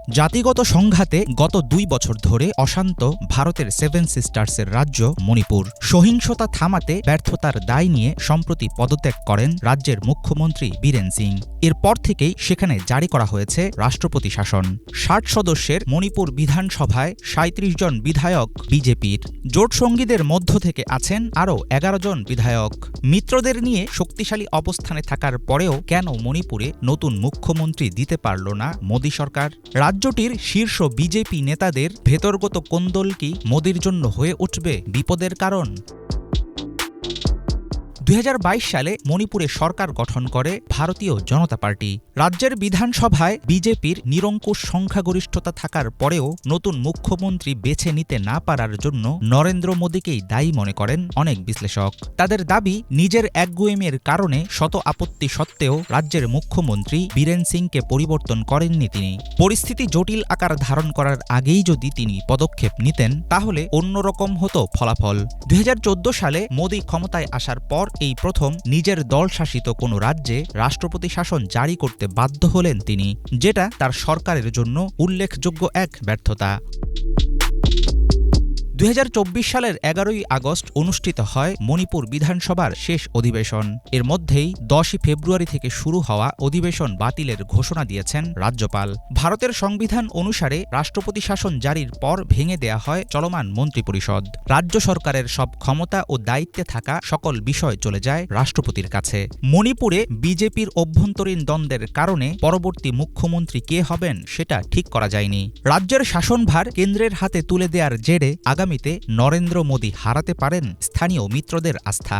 জাতিগত সংঘাতে গত ২ বছর ধরে অশান্ত ভারতের সেভেন সিস্টার্সের রাজ্য মণিপুর। সহিংসতা থামাতে ব্যর্থতার দায় নিয়ে সম্প্রতি পদত্যাগ করেন রাজ্যের মুখ্যমন্ত্রী বীরেন সিং। এরপর থেকেই সেখানে জারি করা হয়েছে রাষ্ট্রপতি শাসন। ৬০ সদস্যের মণিপুর বিধানসভায় ৩৭ জন বিধায়ক বিজেপির। জোটসঙ্গীদের মধ্য থেকে আছেন আরও ১১ জন বিধায়ক। মিত্রদের নিয়ে শক্তিশালী অবস্থানে থাকার পরেও কেন মণিপুরে নতুন মুখ্যমন্ত্রী দিতে পারল না মোদী সরকার? রাজ্যটির শীর্ষ বিজেপি নেতাদের ভেতরগত কোন্দল কি মোদির জন্য হয়ে উঠবে বিপদের কারণ? ২০২২ সালে মণিপুরে সরকার গঠন করে ভারতীয় জনতা পার্টি। রাজ্যের বিধানসভায় বিজেপির নিরঙ্কুশ সংখ্যাগরিষ্ঠতা থাকার পরেও নতুন মুখ্যমন্ত্রী বেছে নিতে না পারার জন্য নরেন্দ্র মোদীকেই দায়ী মনে করেন অনেক বিশ্লেষক। তাদের দাবি, নিজের একগুঁয়েমের কারণে শত আপত্তি সত্ত্বেও রাজ্যের মুখ্যমন্ত্রী বীরেন সিংকে পরিবর্তন করেননি তিনি। পরিস্থিতি জটিল আকার ধারণ করার আগেই যদি তিনি পদক্ষেপ নিতেন তাহলে অন্যরকম হতো ফলাফল। ২০১৪ সালে মোদী ক্ষমতায় আসার পর এই প্রথম নিজের দল শাসিত কোনো রাজ্যে রাষ্ট্রপতি শাসন জারি করতে বাধ্য হলেন তিনি, যেটা তার সরকারের জন্য উল্লেখযোগ্য এক ব্যর্থতা। ২০২৪ সালের ১১ই আগস্ট অনুষ্ঠিত হয় মণিপুর বিধানসভার শেষ অধিবেশন। এর মধ্যেই ১০ই ফেব্রুয়ারি থেকে শুরু হওয়া অধিবেশন বাতিলের ঘোষণা দিয়েছেন রাজ্যপাল। ভারতের সংবিধান অনুসারে রাষ্ট্রপতি শাসন জারির পর ভেঙে দেয়া হয় চলমান মন্ত্রিপরিষদ। রাজ্য সরকারের সব ক্ষমতা ও দায়িত্বে থাকা সকল বিষয় চলে যায় রাষ্ট্রপতির কাছে। মণিপুরে বিজেপির অভ্যন্তরীণ দ্বন্দ্বের কারণে পরবর্তী মুখ্যমন্ত্রী কে হবেন সেটা ঠিক করা যায়নি। রাজ্যের শাসনভার কেন্দ্রের হাতে তুলে দেওয়ার জেরে আগামীতে নরেন্দ্র মোদী হারাতে পারেন স্থানীয় মিত্রদের আস্থা।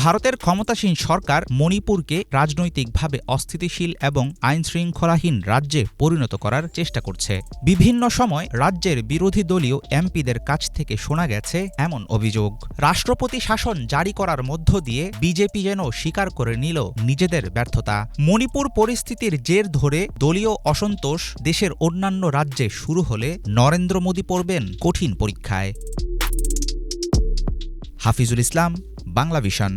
ভারতের ক্ষমতাসীন সরকার মণিপুরকে রাজনৈতিকভাবে অস্থিতিশীল এবং আইনশৃঙ্খলাহীন রাজ্যে পরিণত করার চেষ্টা করছে। বিভিন্ন সময় রাজ্যের বিরোধী দলীয় এমপিদের কাছ থেকে শোনা গেছে এমন অভিযোগ। রাষ্ট্রপতি শাসন জারি করার মধ্য দিয়ে বিজেপি যেন স্বীকার করে নিল নিজেদের ব্যর্থতা। মণিপুর পরিস্থিতির জের ধরে দলীয় অসন্তোষ দেশের অন্যান্য রাজ্যে শুরু হলে নরেন্দ্র মোদী পড়বেন কঠিন পরীক্ষায়। হাফিজুল ইসলাম, বাংলা ভিশন।